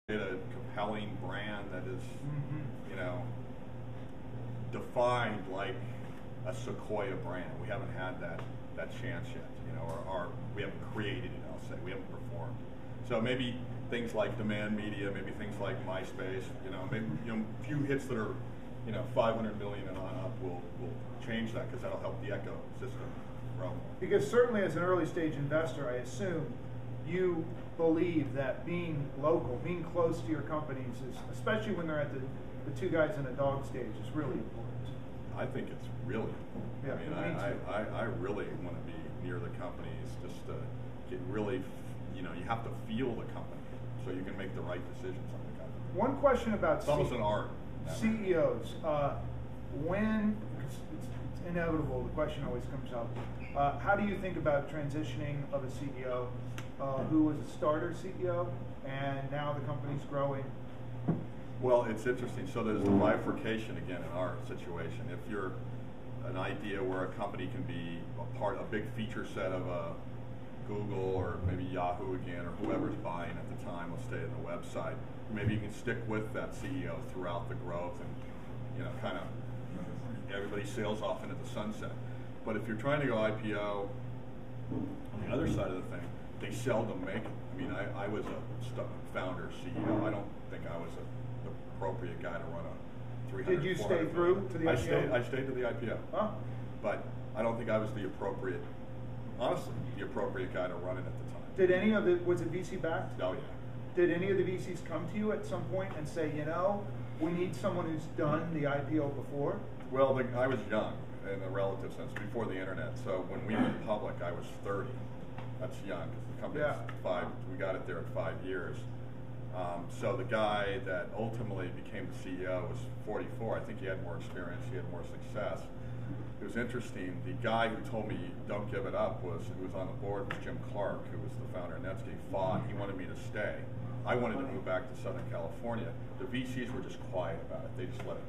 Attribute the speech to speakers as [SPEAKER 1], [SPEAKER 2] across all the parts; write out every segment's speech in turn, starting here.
[SPEAKER 1] a compelling brand that is, you know, defined like a Sequoia brand. We haven't had that chance yet, you know, or we haven't created it. I'll say we haven't performed. So maybe things like demand media, maybe things like MySpace, you know, maybe a few hits that are, 500 million and on up will change that because that'll help the ecosystem grow.
[SPEAKER 2] Because certainly as an early stage investor, I assume you believe that being local, being close to your companies, especially when they're at the two guys in a dog stage, is really important.
[SPEAKER 1] I think it's really important.
[SPEAKER 2] Yeah,
[SPEAKER 1] I really want to be near the companies, just to get really, you have to feel the company so you can make the right decisions on the company.
[SPEAKER 2] One question about
[SPEAKER 1] it's almost an art.
[SPEAKER 2] CEOs. It's inevitable, the question always comes up. How do you think about transitioning of a CEO who was a starter CEO and now the company's growing?
[SPEAKER 1] Well, it's interesting. So there's the bifurcation again in our situation. If you're an idea where a company can be a big feature set of a Google or maybe Yahoo again, or whoever's buying at the time, let's stay on the website, maybe you can stick with that CEO throughout the growth and, kind of everybody sails off into the sunset. But if you're trying to go IPO, on the other side of the thing, they seldom make it. I mean, I was a founder CEO. I don't think I was the appropriate guy to run a 300.
[SPEAKER 2] Did you stay through to the IPO?
[SPEAKER 1] I stayed to the IPO.
[SPEAKER 2] Huh?
[SPEAKER 1] But I don't think I was the appropriate guy to run it at the time.
[SPEAKER 2] Did any of it, was it VC backed?
[SPEAKER 1] Oh yeah.
[SPEAKER 2] Did any of the VCs come to you at some point and say, we need someone who's done the IPO before?
[SPEAKER 1] Well, I was young in a relative sense, before the internet. So when we went public, I was 30. That's young, because the company's we got it there in 5 years. So the guy that ultimately became the CEO was 44. I think he had more experience, he had more success. It was interesting. The guy who told me don't give it up who was on the board was Jim Clark, who was the founder of Netscape. He wanted me to stay. I wanted to move back to Southern California. The VCs were just quiet about it. They just let it.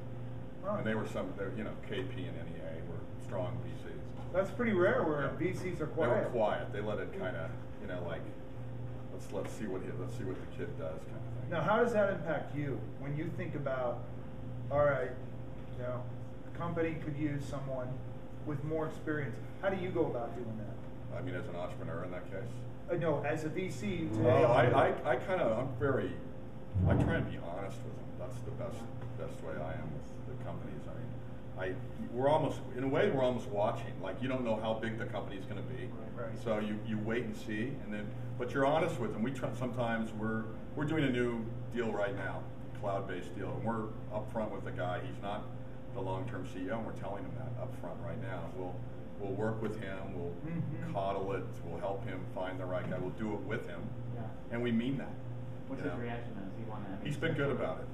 [SPEAKER 1] And they were KP and NEA were strong VCs.
[SPEAKER 2] That's pretty rare where VCs are quiet.
[SPEAKER 1] They were quiet. They let it kind of, like, let's see what the kid does kind of thing.
[SPEAKER 2] Now, how does that impact you when you think about, all right, the company could use someone with more experience? How do you go about doing that?
[SPEAKER 1] I mean, as an entrepreneur in that case?
[SPEAKER 2] No, as a VC.
[SPEAKER 1] I try and be honest with them. That's the best way I am with the companies. I mean, we're almost watching. Like, you don't know how big the company's going to be,
[SPEAKER 2] right. So
[SPEAKER 1] you wait and see, but you're honest with them. Sometimes we're doing a new deal right now, cloud-based deal, and we're upfront with the guy. He's not the long-term CEO, and we're telling him that upfront right now. We'll work with him. We'll coddle it. We'll help him find the right guy. We'll do it with him, and we mean that.
[SPEAKER 3] What's his reaction then? Does he want to?
[SPEAKER 1] He's been good about it.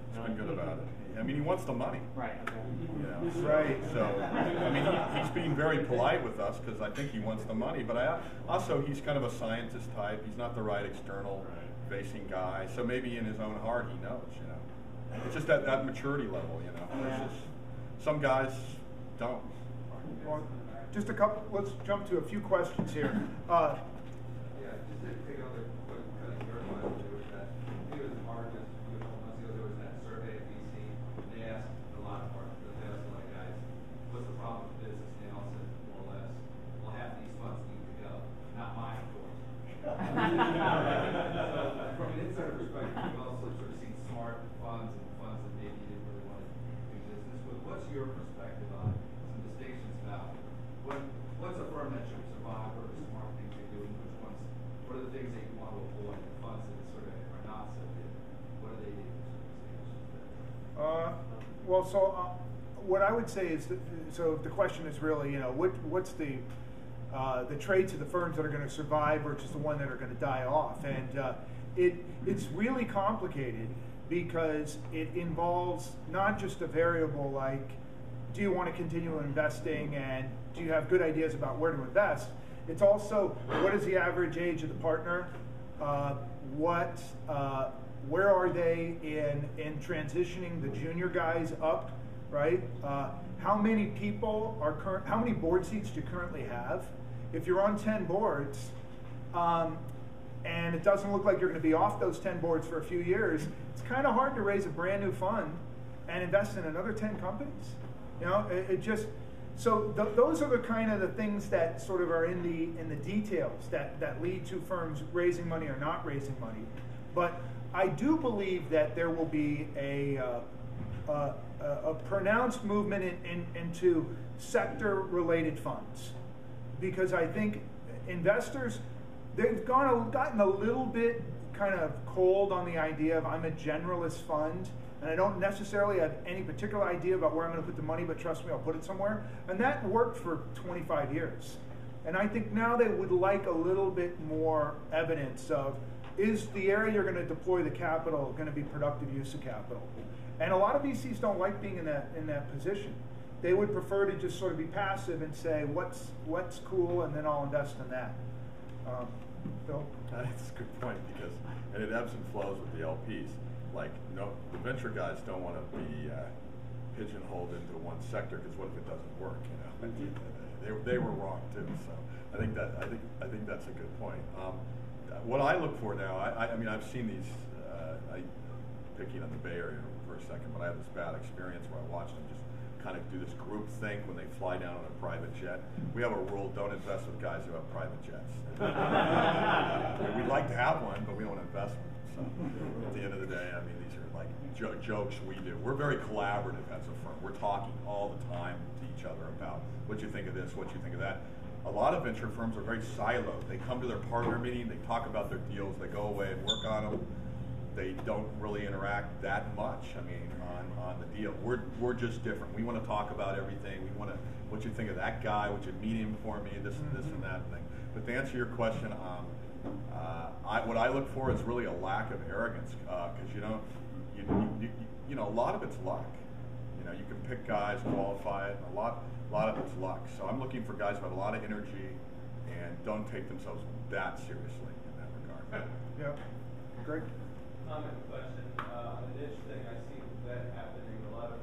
[SPEAKER 1] I mean, he wants the money.
[SPEAKER 3] Right. Okay.
[SPEAKER 2] Right.
[SPEAKER 1] So, I mean, he's being very polite with us because I think he wants the money. But also, he's kind of a scientist type. He's not the right external-facing guy. So maybe in his own heart, he knows. It's just that maturity level. Versus some guys don't.
[SPEAKER 2] Well, just a couple. Let's jump to a few questions here.
[SPEAKER 4] Just to take on what kind of your mind was that it was hard just a couple months ago. There was that survey at VC. They asked a lot of guys, what's the problem with business? And they all said more or less, well, half these funds need to go. Not mine, of course. So from an insider perspective, you've also sort of seen smart funds and funds that maybe you didn't really want to do business with. What's your perspective on some distinctions about what's a firm that should survive, or the smart things they're doing, what are the things that you want to avoid, the funds that sort of are not so good, what are they doing?
[SPEAKER 2] What I would say is, so the question is really, what's the traits of the firms that are going to survive versus the one that are going to die off, and it's really complicated because it involves not just a variable like, do you want to continue investing and do you have good ideas about where to invest? It's also, what is the average age of the partner? Where are they in transitioning the junior guys up, right? How many people how many board seats do you currently have? If you're on 10 boards, and it doesn't look like you're going to be off those 10 boards for a few years, it's kind of hard to raise a brand new fund and invest in another 10 companies. You know, it just, so those are the kind of the things that sort of are in the details that lead to firms raising money or not raising money. But I do believe that there will be a pronounced movement into sector-related funds, because I think investors, they've gotten a little bit kind of cold on the idea of I'm a generalist fund and I don't necessarily have any particular idea about where I'm going to put the money, but trust me, I'll put it somewhere. And that worked for 25 years. And I think now they would like a little bit more evidence of, is the area you're going to deploy the capital going to be productive use of capital? And a lot of VCs don't like being in that position. They would prefer to just sort of be passive and say, what's cool, and then I'll invest in that. Bill?
[SPEAKER 1] That's a good point, because, and it ebbs and flows with the LPs. Like, no, the venture guys don't want to be pigeonholed into one sector, because what if it doesn't work? You know, they were wrong too. So I think that's a good point. What I look for now, I mean, I've seen these. Picking on the Bay Area for a second, but I had this bad experience where I watched them just kind of do this group think when they fly down on a private jet. We have a rule: don't invest with guys who have private jets. We'd like to have one, but we don't invest with them. So at the end of the day, I mean, these are like jokes we do. We're very collaborative as a firm. We're talking all the time to each other about what you think of this, what you think of that. A lot of venture firms are very siloed. They come to their partner meeting, they talk about their deals, they go away and work on them. They don't really interact that much, I mean, on the deal. We're just different. We want to talk about everything. We want to, what you think of that guy, what you meet him for me, this and that thing. But to answer your question, what I look for is really a lack of arrogance, because you know, a lot of it's luck. You know, you can pick guys, qualify it, and a lot of it's luck. So I'm looking for guys who have a lot of energy and don't take themselves that seriously in that regard.
[SPEAKER 2] Yeah. Greg?
[SPEAKER 5] Comment question. On an niche thing, I see that happening. A lot of